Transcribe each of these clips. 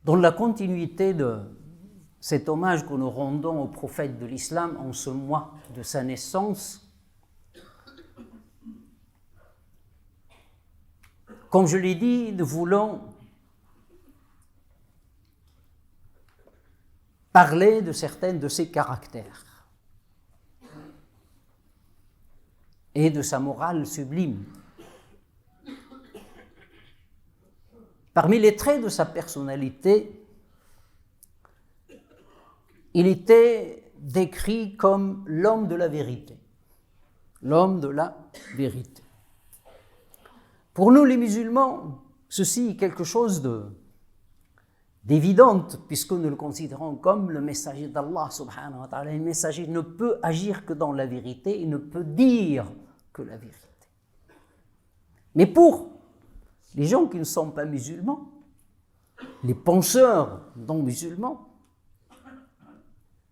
Dans la continuité de cet hommage que nous rendons au prophète de l'islam en ce mois de sa naissance, comme je l'ai dit, nous voulons parler de certains de ses caractères et de sa morale sublime. Parmi les traits de sa personnalité, il était décrit comme l'homme de la vérité. L'homme de la vérité. Pour nous les musulmans, ceci est quelque chose d'évident, puisque nous le considérons comme le messager d'Allah subhanahu wa ta'ala. Le messager ne peut agir que dans la vérité, il ne peut dire que la vérité. Mais pour les gens qui ne sont pas musulmans, les penseurs non musulmans,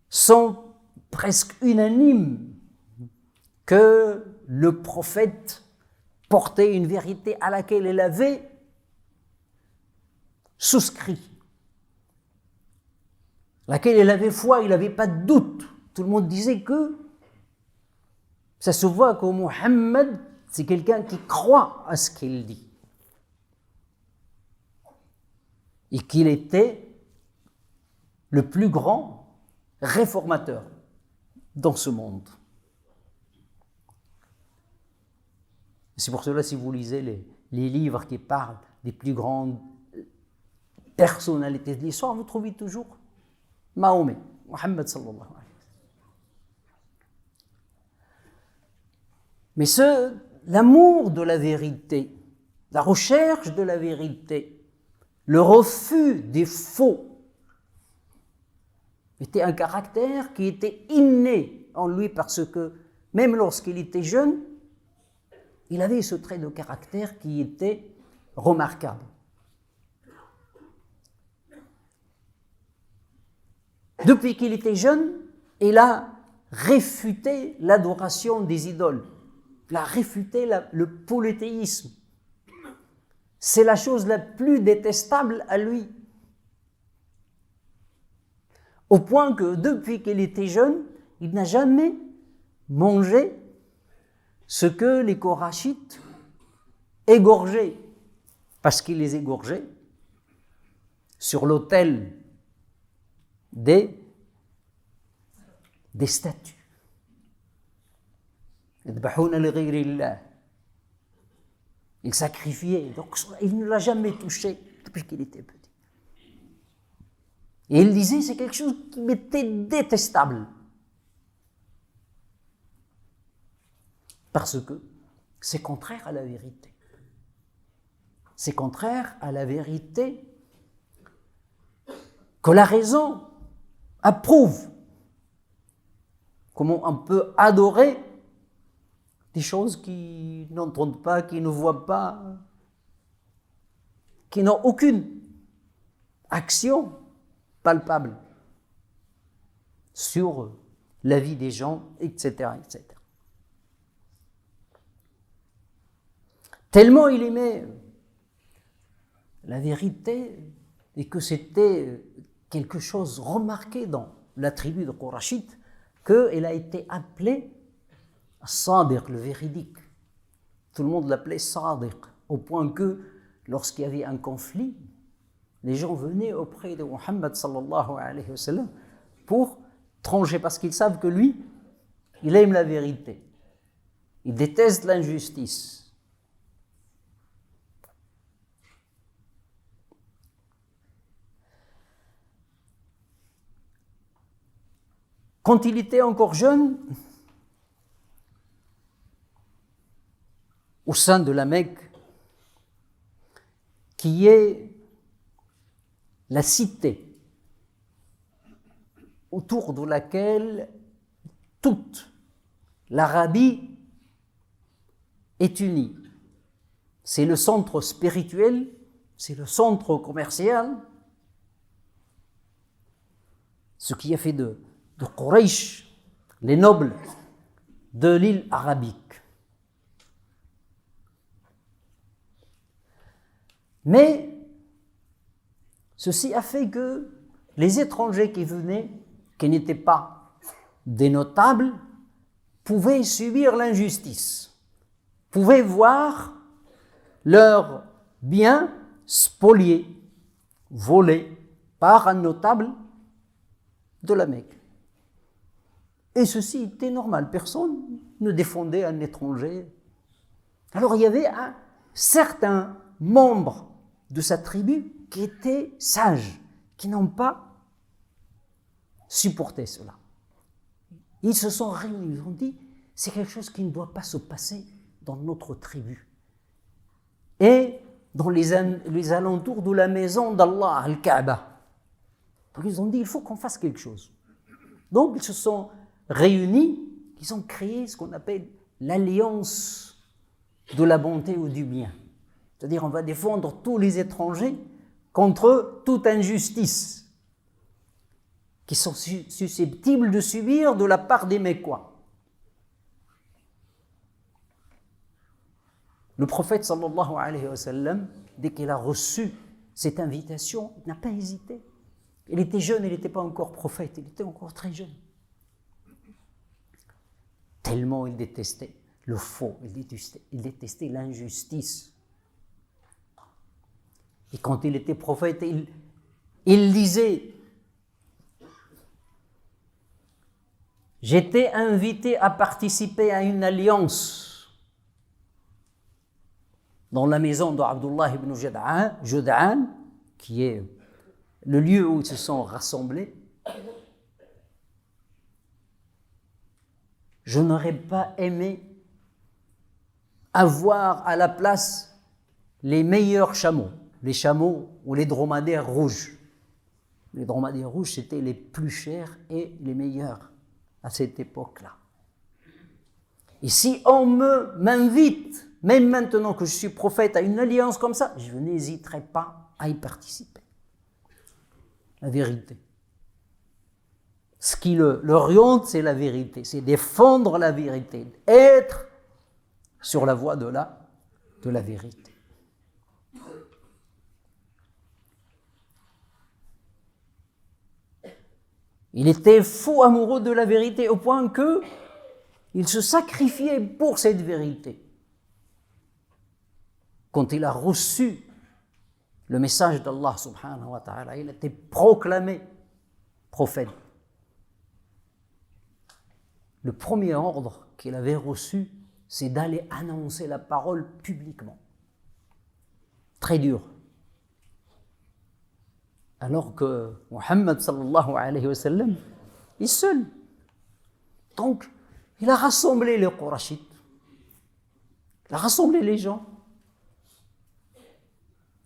sont presque unanimes que le prophète portait une vérité à laquelle il avait souscrit, laquelle il avait foi, il n'avait pas de doute. Tout le monde disait que ça se voit que Mohammed, c'est quelqu'un qui croit à ce qu'il dit. Et qu'il était le plus grand réformateur dans ce monde. C'est pour cela, si vous lisez les livres qui parlent des plus grandes personnalités de l'histoire, vous trouvez toujours Mahomet, Mohammed sallallahu alayhi wa sallam. Mais l'amour de la vérité, la recherche de la vérité, le refus des faux était un caractère qui était inné en lui parce que même lorsqu'il était jeune, il avait ce trait de caractère qui était remarquable. Depuis qu'il était jeune, il a réfuté l'adoration des idoles, il a réfuté le polythéisme. C'est la chose la plus détestable à lui. Au point que depuis qu'il était jeune, il n'a jamais mangé ce que les Korachites égorgeaient, parce qu'ils les égorgeaient sur l'autel des statues. Il sacrifiait, donc il ne l'a jamais touché depuis qu'il était petit. Et il disait, c'est quelque chose qui m'était détestable. Parce que c'est contraire à la vérité. C'est contraire à la vérité que la raison approuve. Comment on peut adorer des choses qui n'entendent pas, qui ne voient pas, qui n'ont aucune action palpable sur la vie des gens, etc., etc. Tellement il aimait la vérité et que c'était quelque chose remarqué dans la tribu de Qurayshite qu'il a été appelé Sadiq, le véridique. Tout le monde l'appelait Sadiq, au point que lorsqu'il y avait un conflit, les gens venaient auprès de Muhammad sallallahu alayhi wa sallam pour trancher, parce qu'ils savent que lui, il aime la vérité. Il déteste l'injustice. Quand il était encore jeune, au sein de la Mecque, qui est la cité autour de laquelle toute l'Arabie est unie. C'est le centre spirituel, c'est le centre commercial, ce qui a fait de Quraysh les nobles de l'île arabique. Mais Ceci a fait que les étrangers qui venaient, qui n'étaient pas des notables, pouvaient subir l'injustice, pouvaient voir leurs biens spoliés, volés par un notable de la Mecque. Et ceci était normal, personne ne défendait un étranger. Alors il y avait un certain membre de sa tribu qui étaient sages, qui n'ont pas supporté cela. Ils se sont réunis, ils ont dit, c'est quelque chose qui ne doit pas se passer dans notre tribu. Et dans les alentours de la maison d'Allah, Al-Kaaba. Donc ils ont dit, il faut qu'on fasse quelque chose. Donc ils se sont réunis, ils ont créé ce qu'on appelle l'alliance de la bonté ou du bien. C'est-à-dire on va défendre tous les étrangers contre toute injustice qui sont susceptibles de subir de la part des Mécois. Le prophète sallallahu alayhi wa sallam, dès qu'il a reçu cette invitation, il n'a pas hésité. Il était jeune, il n'était pas encore prophète, il était encore très jeune. Tellement il détestait le faux, il détestait l'injustice. Et quand il était prophète, il disait, j'étais invité à participer à une alliance dans la maison d'Abdullah ibn Jud'an, qui est le lieu où ils se sont rassemblés. Je n'aurais pas aimé avoir à la place les meilleurs chameaux, les chameaux ou les dromadaires rouges. Les dromadaires rouges, c'était les plus chers et les meilleurs à cette époque-là. Et si on m'invite, même maintenant que je suis prophète, à une alliance comme ça, je n'hésiterai pas à y participer. La vérité. Ce qui l'oriente, c'est la vérité, c'est défendre la vérité, être sur la voie de la vérité. Il était fou amoureux de la vérité au point que il se sacrifiait pour cette vérité. Quand il a reçu le message d'Allah subhanahu wa ta'ala, il a été proclamé prophète. Le premier ordre qu'il avait reçu, c'est d'aller annoncer la parole publiquement. Très dur. Alors que Muhammad sallallahu alayhi wa sallam est seul. Donc, il a rassemblé les Qurayshites. Il a rassemblé les gens.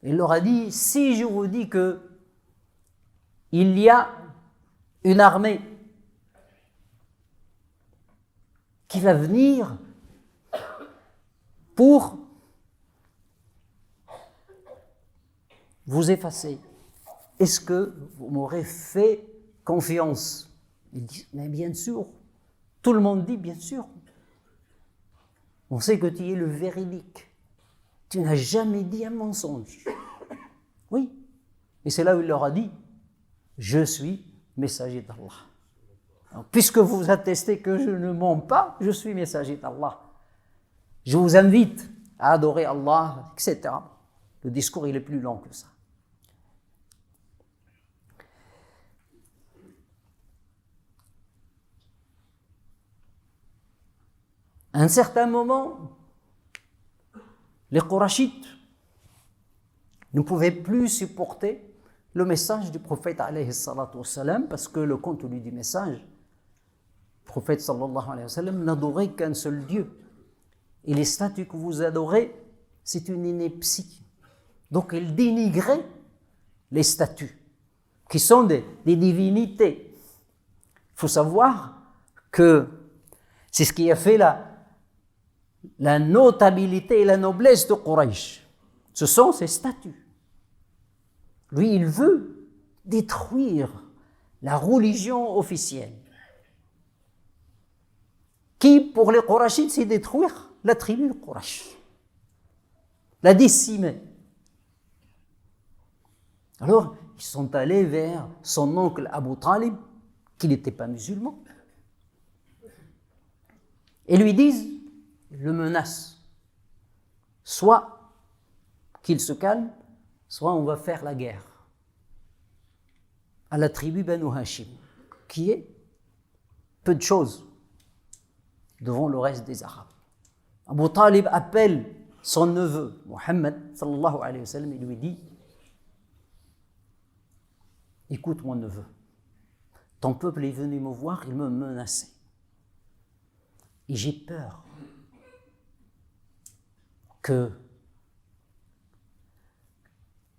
Il leur a dit, si je vous dis que il y a une armée qui va venir pour vous effacer, est-ce que vous m'aurez fait confiance? Il dit, mais bien sûr. Tout le monde dit, bien sûr. On sait que tu es le véridique. Tu n'as jamais dit un mensonge. Oui. Et c'est là où il leur a dit, je suis messager d'Allah. Puisque vous attestez que je ne mens pas, je suis messager d'Allah. Je vous invite à adorer Allah, etc. Le discours, il est plus long que ça. À un certain moment, les Qurayshites ne pouvaient plus supporter le message du prophète alayhi salatu wassalam, parce que le contenu du message, le prophète sallallahu alayhi wa sallam n'adorait qu'un seul Dieu. Et les statues que vous adorez, c'est une ineptie. Donc il dénigrait les statues, qui sont des divinités. Il faut savoir que c'est ce qui a fait la notabilité et la noblesse de Quraysh. Ce sont ces statues. Lui, il veut détruire la religion officielle. Qui, pour les Qurayshites, c'est détruire la tribu de Quraysh. La décimer. Alors, ils sont allés vers son oncle Abu Talib, qui n'était pas musulman, et lui disent, le menacent, soit qu'il se calme, soit on va faire la guerre à la tribu Banu Hashim, qui est peu de choses devant le reste des Arabes. Abu Talib appelle son neveu, Mohammed, sallallahu alayhi wa sallam, et lui dit, écoute mon neveu, ton peuple est venu me voir, il me menaçait. Et j'ai peur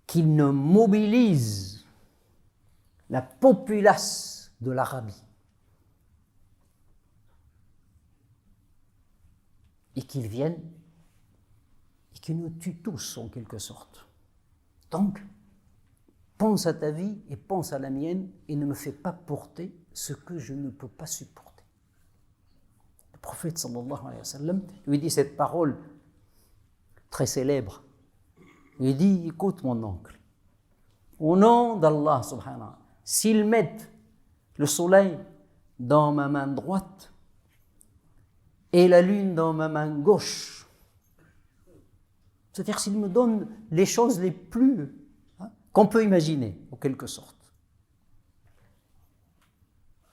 qu'il ne mobilise la populace de l'Arabie et qu'ils viennent et qu'ils nous tuent tous en quelque sorte. Donc, pense à ta vie et pense à la mienne et ne me fais pas porter ce que je ne peux pas supporter. Le prophète sallallahu alayhi wa sallam lui dit cette parole très célèbre. Il dit, écoute mon oncle, au nom d'Allah subhanahu wa ta'ala, s'ils mettent le soleil dans ma main droite et la lune dans ma main gauche, c'est-à-dire s'ils me donnent les choses les plus qu'on peut imaginer, en quelque sorte,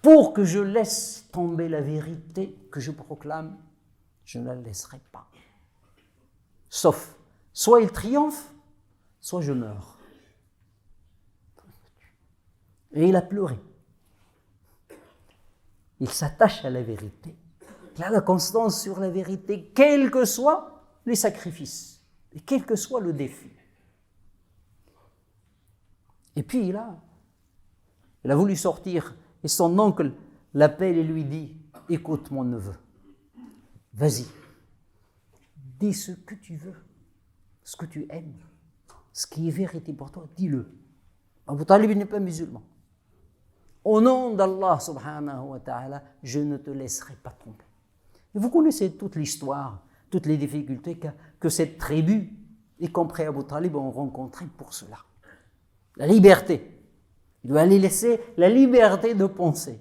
pour que je laisse tomber la vérité que je proclame, je ne la laisserai pas. Sauf, soit il triomphe, soit je meurs. Et il a pleuré. Il s'attache à la vérité. Il a la constance sur la vérité, quels que soient les sacrifices, et quel que soit le défi. Et puis il a voulu sortir, et son oncle l'appelle et lui dit, écoute mon neveu, vas-y, dis ce que tu veux, ce que tu aimes, ce qui est vérité pour toi, dis-le. Abu Talib n'est pas musulman. Au nom d'Allah subhanahu wa ta'ala, je ne te laisserai pas tomber. Et vous connaissez toute l'histoire, toutes les difficultés que cette tribu, y compris Abu Talib, ont rencontrées pour cela. La liberté. Il doit aller laisser la liberté de penser.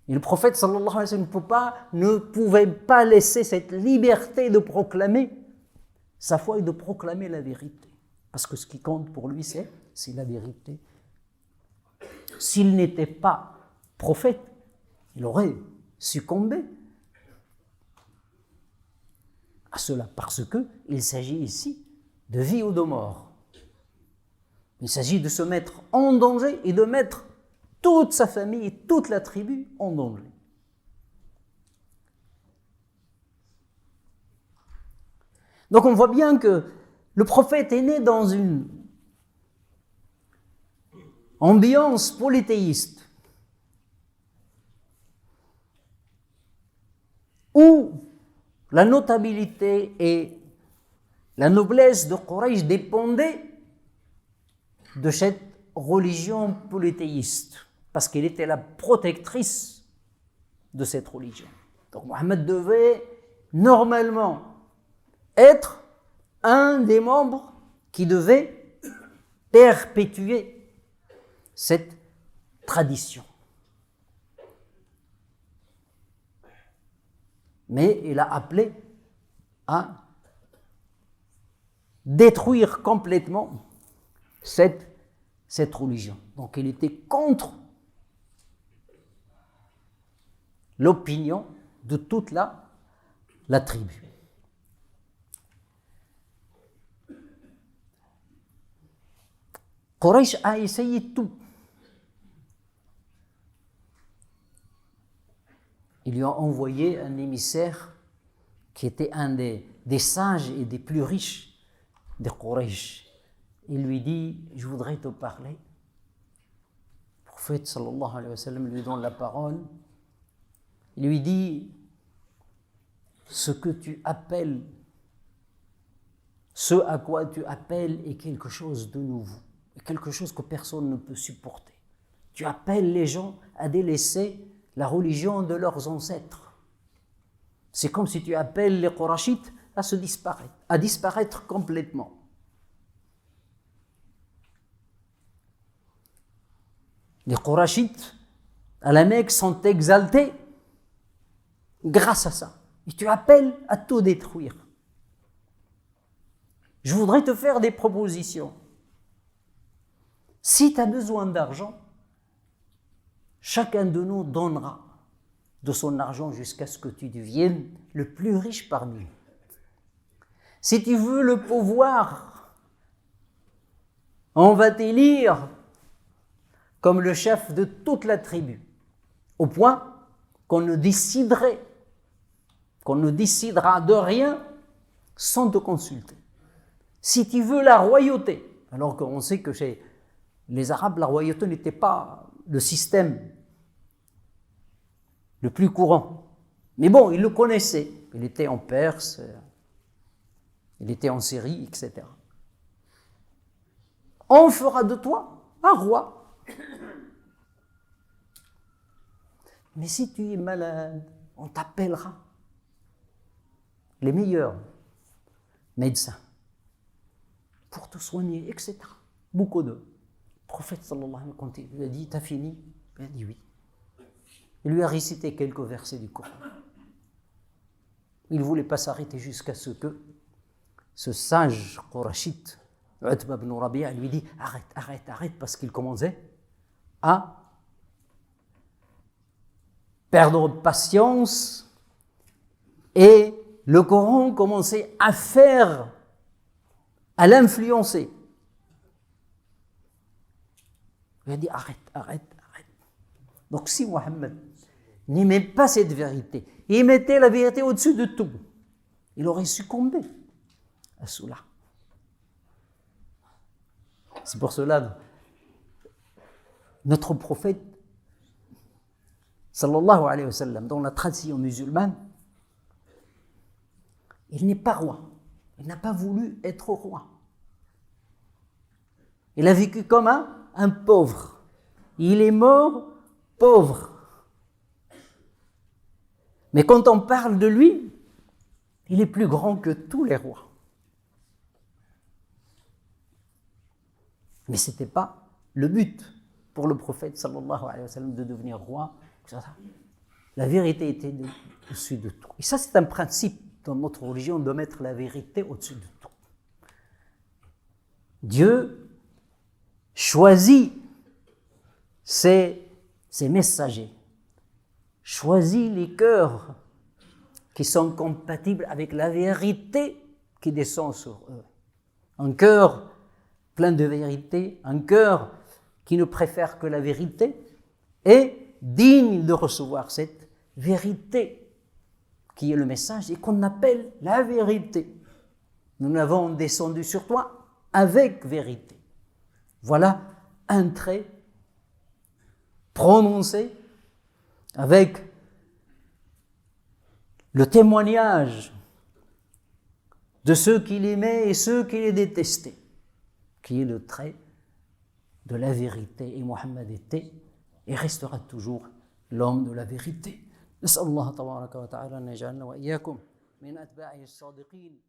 Et le prophète sallallahu alayhi wa sallam ne pouvait pas laisser cette liberté de proclamer sa foi et de proclamer la vérité. Parce que ce qui compte pour lui, c'est la vérité. S'il n'était pas prophète, il aurait succombé à cela. Parce qu'il s'agit ici de vie ou de mort. Il s'agit de se mettre en danger et de mettre toute sa famille et toute la tribu en danger. Donc on voit bien que le prophète est né dans une ambiance polythéiste où la notabilité et la noblesse de Quraysh dépendaient de cette religion polythéiste, parce qu'elle était la protectrice de cette religion. Donc Mohammed devait normalement être un des membres qui devait perpétuer cette tradition. Mais il a appelé à détruire complètement cette religion. Donc il était contre l'opinion de toute la tribu. Quraysh a essayé tout. Ils lui ont envoyé un émissaire qui était un des sages et des plus riches de Quraysh. Il lui dit, je voudrais te parler. Le prophète sallallahu alayhi wa sallam lui donne la parole. Il lui dit, ce que tu appelles, ce à quoi tu appelles est quelque chose de nouveau, quelque chose que personne ne peut supporter. Tu appelles les gens à délaisser la religion de leurs ancêtres. C'est comme si tu appelles les Qurashites à disparaître complètement. Les Qurayshites à la Mecque sont exaltés grâce à ça. Et tu appelles à tout détruire. Je voudrais te faire des propositions. Si tu as besoin d'argent, chacun de nous donnera de son argent jusqu'à ce que tu deviennes le plus riche parmi nous. Si tu veux le pouvoir, on va t'élire comme le chef de toute la tribu, au point qu'on ne décidera de rien sans te consulter. Si tu veux la royauté, alors qu'on sait que chez les Arabes, la royauté n'était pas le système le plus courant. Mais bon, ils le connaissaient. Il était en Perse, il était en Syrie, etc. On fera de toi un roi. Mais si tu es malade, on t'appellera les meilleurs médecins pour te soigner, etc. Beaucoup de prophètes, sallallahu alayhi wa sallam, quand il lui a dit, t'as fini? Il a dit oui. Il lui a récité quelques versets du Coran. Il ne voulait pas s'arrêter jusqu'à ce que ce sage Qurashite, Utba ibn Rabi'a, lui dit, arrête, parce qu'il commençait à perdre patience et le Coran commençait à l'influencer. Il a dit arrête. Donc si Mohammed n'aimait pas cette vérité, il mettait la vérité au-dessus de tout, il aurait succombé à cela. C'est pour cela notre prophète sallallahu alayhi wa sallam, dans la tradition musulmane, il n'est pas roi. Il n'a pas voulu être roi. Il a vécu comme un pauvre. Il est mort pauvre. Mais quand on parle de lui, il est plus grand que tous les rois. Mais ce n'était pas le but pour le prophète sallallahu alayhi wa sallam de devenir roi. La vérité était au-dessus de tout. Et ça, c'est un principe dans notre religion, de mettre la vérité au-dessus de tout. Dieu choisit ses messagers, choisit les cœurs qui sont compatibles avec la vérité qui descend sur eux. Un cœur plein de vérité, un cœur qui ne préfère que la vérité est digne de recevoir cette vérité qui est le message et qu'on appelle la vérité. Nous l'avons descendu sur toi avec vérité. Voilà un trait prononcé avec le témoignage de ceux qui l'aimaient et ceux qui les détestaient, qui est le trait de la vérité. Et Mohammed était et restera toujours l'homme de la vérité. نسأل الله تبارك وتعالى أن يجعلنا وإياكم من أتباعه الصادقين